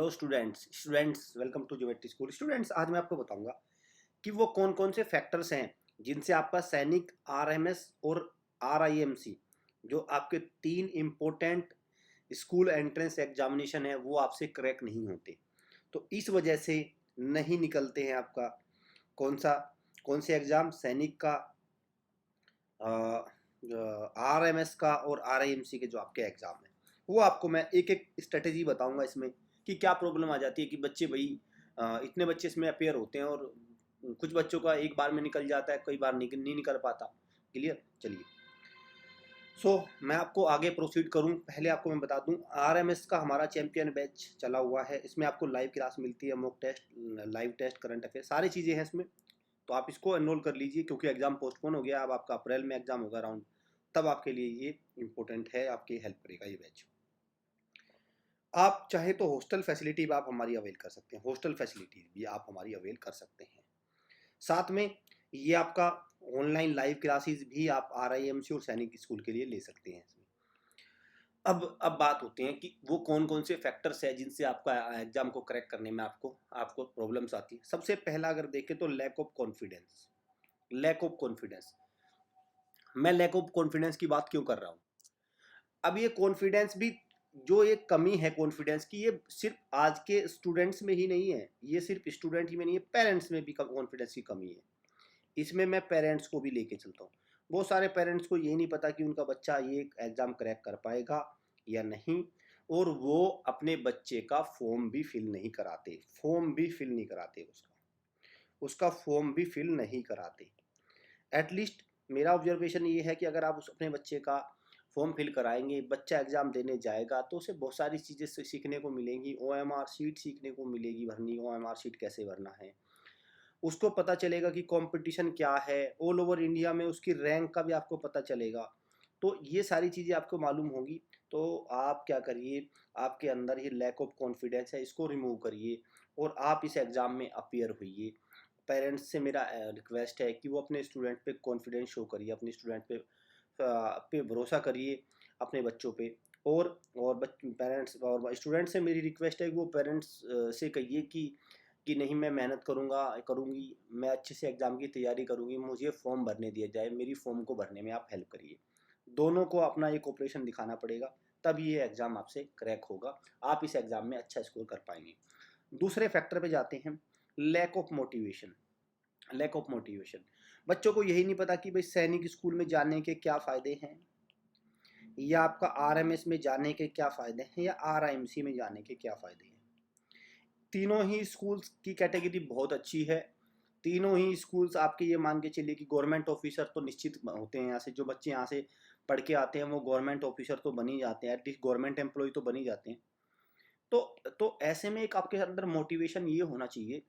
Hello students welcome to geometry school. Students, आज मैं आपको बताऊंगा कि वो कौन कौन से फैक्टर्स हैं जिनसे आपका सैनिक आरएमएस और आरआईएमसी जो आपके तीन इम्पोर्टेंट स्कूल एंट्रेंस एग्जामिनेशन है वो आपसे क्रैक नहीं होते। तो इस वजह से नहीं निकलते हैं आपका कौन से एग्ज़ाम, सैनिक का, आरएमएस का और आरआईएमसी के जो आपके एग्ज़ाम हैं। वो आपको मैं एक एक स्ट्रेटेजी बताऊंगा इसमें कि क्या प्रॉब्लम आ जाती है कि बच्चे भाई इतने बच्चे इसमें अपेयर होते हैं और कुछ बच्चों का एक बार में निकल जाता है, कई बार नहीं निकल पाता। क्लियर? चलिए। मैं आपको आगे प्रोसीड करूं, पहले आपको मैं बता दूं आरएमएस का हमारा चैंपियन बैच चला हुआ है। इसमें आपको लाइव क्लास मिलती है, mock test, live test, current affair, सारी चीज़ें हैं इसमें। तो आप इसको एनरोल कर लीजिए क्योंकि एग्ज़ाम पोस्टपोन हो गया। अब आपका अप्रैल में एग्ज़ाम होगा अराउंड, तब आपके लिए ये इम्पोर्टेंट है, आपकी हेल्प करेगा ये बैच। आप चाहे तो हॉस्टल फैसिलिटी भी आप हमारी अवेल कर सकते हैं, हॉस्टल फैसिलिटी भी आप हमारी अवेल कर सकते हैं। साथ में ये आपका ऑनलाइन लाइव क्लासेस भी आप आरआईएमसी और सैनिक स्कूल के लिए ले सकते हैं इसमें। अब बात होती है कि वो कौन कौन से फैक्टर्स है जिनसे आपका एग्जाम को क्रैक करने में आपको आपको प्रॉब्लम्स आती है। सबसे पहला अगर देखें तो lack of confidence. Lack of confidence, मैं लैक ऑफ कॉन्फिडेंस की बात क्यों कर रहा हूँ? अब ये कॉन्फिडेंस भी, जो एक कमी है कॉन्फिडेंस की, ये सिर्फ आज के स्टूडेंट्स में ही नहीं है, ये सिर्फ स्टूडेंट ही में नहीं है, पेरेंट्स में भी कॉन्फिडेंस की कमी है। इसमें मैं पेरेंट्स को भी लेके चलता हूँ। बहुत सारे पेरेंट्स को ये नहीं पता कि उनका बच्चा ये एग्ज़ाम क्रैक कर पाएगा या नहीं, और वो अपने बच्चे का फॉर्म भी फिल नहीं कराते, उसका उसका फॉर्म भी फिल नहीं कराते। एटलीस्ट मेरा ऑब्जर्वेशन ये है कि अगर आप उस अपने बच्चे का फॉर्म फिल कराएंगे, बच्चा एग्ज़ाम देने जाएगा तो उसे बहुत सारी चीज़ें सीखने को मिलेंगी। ओएमआर शीट सीखने को मिलेगी भरनी, ओएमआर शीट कैसे भरना है, उसको पता चलेगा कि कंपटीशन क्या है, ऑल ओवर इंडिया में उसकी रैंक का भी आपको पता चलेगा। तो ये सारी चीज़ें आपको मालूम होंगी। तो आप क्या करिए, आपके अंदर ये लैक ऑफ कॉन्फिडेंस है, इसको रिमूव करिए और आप इस एग्ज़ाम में अपीयर होइए। पेरेंट्स से मेरा रिक्वेस्ट है कि वो अपने स्टूडेंट पे कॉन्फिडेंस शो करिए, अपने स्टूडेंट पे भरोसा करिए, अपने बच्चों पे। और पेरेंट्स और स्टूडेंट से मेरी रिक्वेस्ट है कि वो पेरेंट्स से कहिए कि नहीं, मैं मेहनत करूँगी, मैं अच्छे से एग्ज़ाम की तैयारी करूँगी, मुझे फॉर्म भरने दिया जाए, मेरी फॉर्म को भरने में आप हेल्प करिए। दोनों को अपना ये कोऑपरेशन दिखाना पड़ेगा, तब ये एग्ज़ाम आपसे क्रैक होगा, आप इस एग्ज़ाम में अच्छा स्कोर कर पाएंगे। दूसरे फैक्टर पे जाते हैं, lack of motivation. Lack of motivation, बच्चों को यही नहीं पता कि भाई सैनिक स्कूल में जाने के क्या फ़ायदे हैं, या आपका आरएमएस में जाने के क्या फ़ायदे हैं, या आरआईएमसी में जाने के क्या फ़ायदे हैं। तीनों ही स्कूल्स की कैटेगरी बहुत अच्छी है। तीनों ही स्कूल्स आपके ये मान के चलिए कि गवर्नमेंट ऑफिसर तो निश्चित होते हैं। यहाँ से जो बच्चे यहाँ से पढ़ के आते हैं वो गवर्नमेंट ऑफिसर तो बन ही जाते हैं, एटलीस्ट गवर्नमेंट एम्प्लॉय तो बन ही जाते हैं। तो ऐसे में एक आपके अंदर मोटिवेशन ये होना चाहिए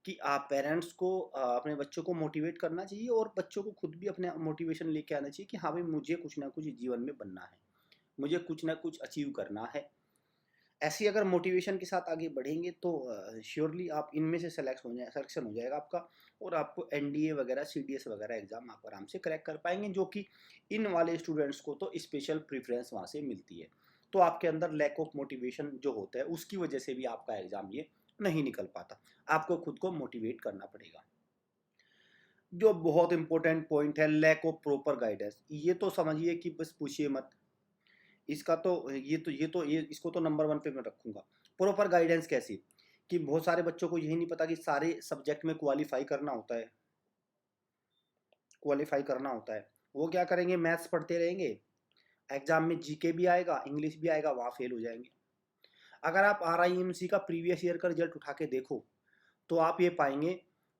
कि आप पेरेंट्स को अपने बच्चों को मोटिवेट करना चाहिए, और बच्चों को खुद भी अपने मोटिवेशन लेके आना चाहिए कि हाँ भाई, मुझे कुछ ना कुछ जीवन में बनना है, मुझे कुछ ना कुछ अचीव करना है। ऐसी अगर मोटिवेशन के साथ आगे बढ़ेंगे तो श्योरली आप इनमें से सिलेक्शन हो जाएगा आपका, और आपको एनडीए वगैरह, सीडीएस वगैरह एग्जाम आप आराम से क्रैक कर पाएंगे, जो कि इन वाले स्टूडेंट्स को तो स्पेशल प्रेफरेंस वहाँ से मिलती है। तो आपके अंदर लैक ऑफ मोटिवेशन जो होता है उसकी वजह से भी आपका एग्जाम ये नहीं निकल पाता, आपको खुद को मोटिवेट करना पड़ेगा। जो बहुत इंपॉर्टेंट पॉइंट है, लैक ऑफ प्रॉपर गाइडेंस। ये तो समझिए कि बस पूछिए मत, इसका तो ये इसको तो नंबर वन पे मैं रखूंगा। प्रॉपर गाइडेंस कैसी? कि बहुत सारे बच्चों को यही नहीं पता कि सारे सब्जेक्ट में क्वालिफाई करना होता है। वो क्या करेंगे, मैथ्स पढ़ते रहेंगे, एग्जाम में जीके भी आएगा, इंग्लिश भी आएगा, वहाँ फेल हो जाएंगे। अगर आप आरआईएमसी का प्रीवियस ईयर का रिजल्ट उठा के देखो तो आप ये पाएंगे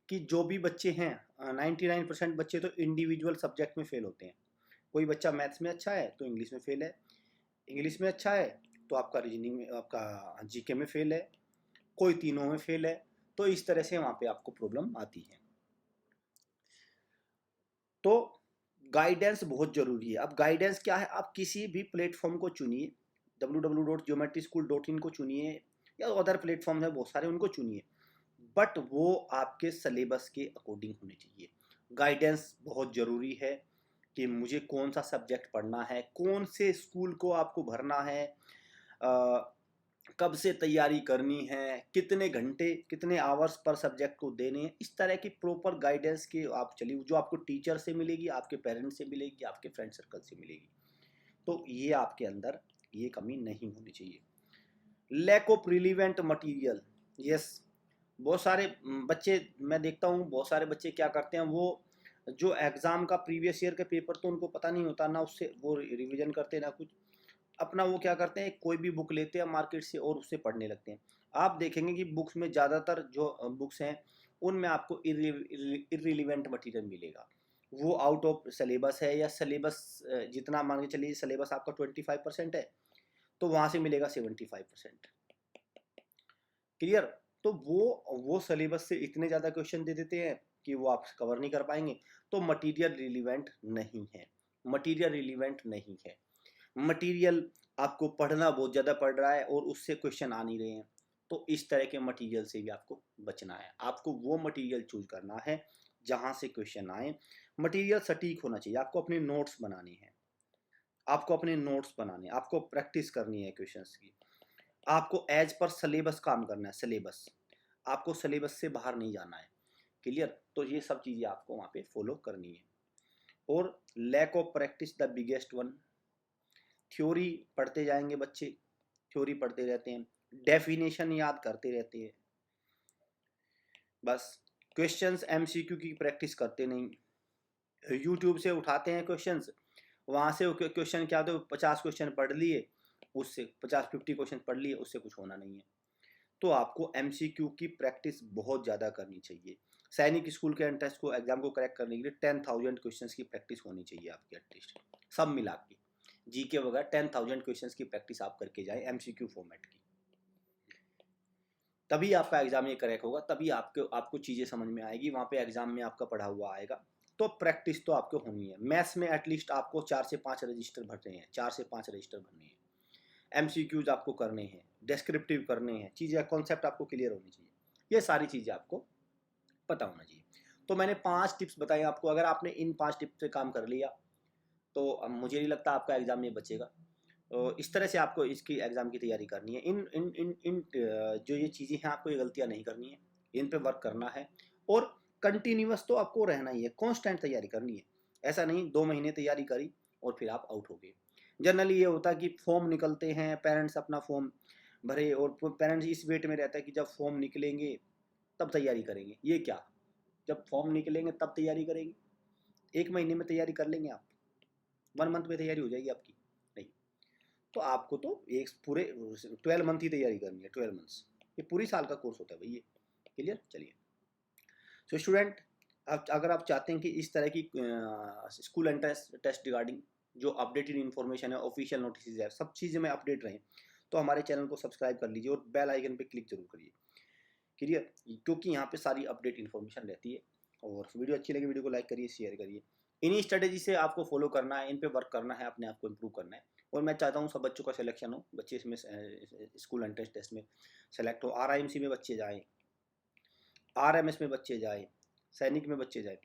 कि जो भी बच्चे हैं, 99% बच्चे तो इंडिविजुअल सब्जेक्ट में फेल होते हैं। कोई बच्चा मैथ्स में अच्छा है तो इंग्लिश में फेल है, इंग्लिश में अच्छा है तो आपका रीजनिंग में, आपका जीके में फेल है, कोई तीनों में फेल है। तो इस तरह से वहाँ पे आपको प्रॉब्लम आती है। तो गाइडेंस बहुत ज़रूरी है। अब गाइडेंस क्या है, आप किसी भी प्लेटफॉर्म को चुनिए, www.geometryschool.in को चुनिए, या अदर प्लेटफॉर्म है बहुत सारे, उनको चुनिए, बट वो आपके सिलेबस के अकॉर्डिंग होने चाहिए। गाइडेंस बहुत ज़रूरी है कि मुझे कौन सा सब्जेक्ट पढ़ना है, कौन से स्कूल को आपको भरना है, कब से तैयारी करनी है, कितने घंटे कितने आवर्स पर सब्जेक्ट को देने हैं, इस तरह की प्रॉपर गाइडेंस की आप चलिए, जो आपको टीचर से मिलेगी, आपके पेरेंट्स से मिलेगी, आपके फ्रेंड सर्कल से मिलेगी। तो ये आपके अंदर ये कमी नहीं होनी चाहिए। Lack of relevant material, yes, बहुत सारे बच्चे मैं देखता हूँ, बहुत सारे बच्चे क्या करते हैं, वो जो एग्ज़ाम का प्रीवियस ईयर का पेपर तो उनको पता नहीं होता ना, उससे वो रिवीजन करते ना कुछ, अपना वो क्या करते हैं, कोई भी बुक लेते हैं मार्केट से और उससे पढ़ने लगते हैं। आप देखेंगे कि बुक्स में ज़्यादातर जो बुक्स हैं उनमें आपको इर्रिलीवेंट मटेरियल मिलेगा। वो आउट ऑफ सिलेबस है, या सिलेबस जितना मान के चलिए सिलेबस आपका 25% है, तो वहाँ से मिलेगा 75%। क्लियर? तो वो सिलेबस से इतने ज़्यादा क्वेश्चन दे देते हैं कि वो आप कवर नहीं कर पाएंगे। तो मटीरियल रिलीवेंट नहीं है, मटीरियल रिलीवेंट नहीं है। मटेरियल आपको पढ़ना बहुत ज़्यादा पड़ रहा है और उससे क्वेश्चन आ नहीं रहे हैं, तो इस तरह के मटेरियल से भी आपको बचना है। आपको वो मटेरियल चूज करना है जहाँ से क्वेश्चन आए। मटेरियल सटीक होना चाहिए। आपको अपने नोट्स बनाने हैं, आपको अपने नोट्स बनाने, आपको प्रैक्टिस करनी है क्वेश्चंस की, आपको एज पर सिलेबस काम करना है। सिलेबस, आपको सिलेबस से बाहर नहीं जाना है। क्लियर? तो ये सब चीज़ें आपको वहाँ पे फॉलो करनी है। और lack of practice the biggest one. Theory पढ़ते जाएंगे बच्चे, थ्योरी पढ़ते रहते हैं, डेफिनेशन याद करते रहते हैं, बस क्वेश्चंस एमसीक्यू की प्रैक्टिस करते नहीं। यूट्यूब से उठाते हैं क्वेश्चंस, वहाँ से क्वेश्चन क्या होते हैं, 50 क्वेश्चन पढ़ लिए, उससे 50-50 क्वेश्चन पढ़ लिए, उससे कुछ होना नहीं है। तो आपको एमसीक्यू की प्रैक्टिस बहुत ज़्यादा करनी चाहिए। सैनिक स्कूल के एंट्रेंस को एग्जाम को क्रैक करने के लिए 10,000 क्वेश्चंस की प्रैक्टिस होनी चाहिए आपकी एटलीस्ट, सब मिला के। जीके वगैरह 10,000 क्वेश्चंस की प्रैक्टिस आप करके जाए एमसीक्यू फॉर्मेट की, तभी आपका एग्जाम ये क्रैक होगा, तभी आपको चीज़ें समझ में आएगी, वहाँ पे एग्जाम में आपका पढ़ा हुआ आएगा। तो प्रैक्टिस तो आपको होनी है। मैथ्स में एटलीस्ट आपको 4 से 5 रजिस्टर भरने हैं, 4 से 5 रजिस्टर भरने हैं। एमसीक्यूज आपको करने हैं, डिस्क्रिप्टिव करने हैं, चीज़ें कॉन्सेप्ट आपको क्लियर होनी चाहिए। ये सारी चीज़ें आपको पता होना चाहिए। तो मैंने 5 टिप्स बताए आपको, अगर आपने इन 5 टिप्स पे काम कर लिया तो मुझे नहीं लगता आपका एग्ज़ाम में बचेगा। तो इस तरह से आपको इसकी एग्ज़ाम की तैयारी करनी है। इन इन इन इन जो ये चीज़ें हैं, आपको ये गलतियाँ नहीं करनी है, इन पे वर्क करना है। और कंटिन्यूअस तो आपको रहना ही है, कांस्टेंट तैयारी करनी है। ऐसा नहीं 2 महीने तैयारी करी और फिर आप आउट हो गए। जनरली ये होता है कि फॉर्म निकलते हैं, पेरेंट्स अपना फॉर्म भरे और पेरेंट्स इस वेट में रहता है कि जब फॉर्म निकलेंगे तब तैयारी करेंगे। ये क्या, जब फॉर्म निकलेंगे तब तैयारी करेंगे? 1 महीने में तैयारी कर लेंगे आप? 1 मंथ में तैयारी हो जाएगी आपकी? नहीं। तो आपको तो एक पूरे 12 मंथ ही तैयारी करनी है, 12 मंथ्स। ये पूरी साल का कोर्स होता है भाई ये। क्लियर? चलिए। सो स्टूडेंट, अगर आप चाहते हैं कि इस तरह की स्कूल एंट्रेंस टेस्ट रिगार्डिंग जो अपडेटेड इन्फॉर्मेशन है, ऑफिशियल नोटिस है, सब चीज़ें में अपडेट रहें, तो हमारे चैनल को सब्सक्राइब कर लीजिए और बेल आइकन पे क्लिक जरूर करिए। क्लियर? क्योंकि यहाँ पे सारी अपडेट इन्फॉर्मेशन रहती है। और वीडियो अच्छी लगी, वीडियो को लाइक करिए, शेयर करिए। इन्हीं स्ट्रेटेजी से आपको फॉलो करना है, इन पे वर्क करना है, अपने आप को इम्प्रूव करना है। और मैं चाहता हूँ सब बच्चों का सिलेक्शन हो, बच्चे इसमें स्कूल एंट्रेंस टेस्ट में सेलेक्ट हो, आरआईएमसी में बच्चे जाएँ, आरएमएस में बच्चे जाए, सैनिक में बच्चे जाए।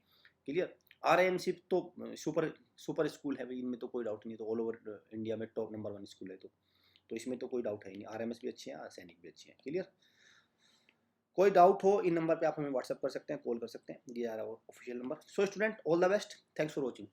क्लियर? आरएमसी तो सुपर सुपर स्कूल है भाई, इनमें तो कोई डाउट नहीं है, तो ऑल ओवर इंडिया में टॉप नंबर 1 स्कूल है, तो इसमें तो कोई डाउट है ही नहीं। आरएमएस भी अच्छे हैं, सैनिक भी अच्छे हैं। क्लियर? कोई डाउट हो इन नंबर पे आप हमें व्हाट्सअप कर सकते हैं, कॉल कर सकते हैं, ये आ रहा है official number. So student, all the best, thanks for watching.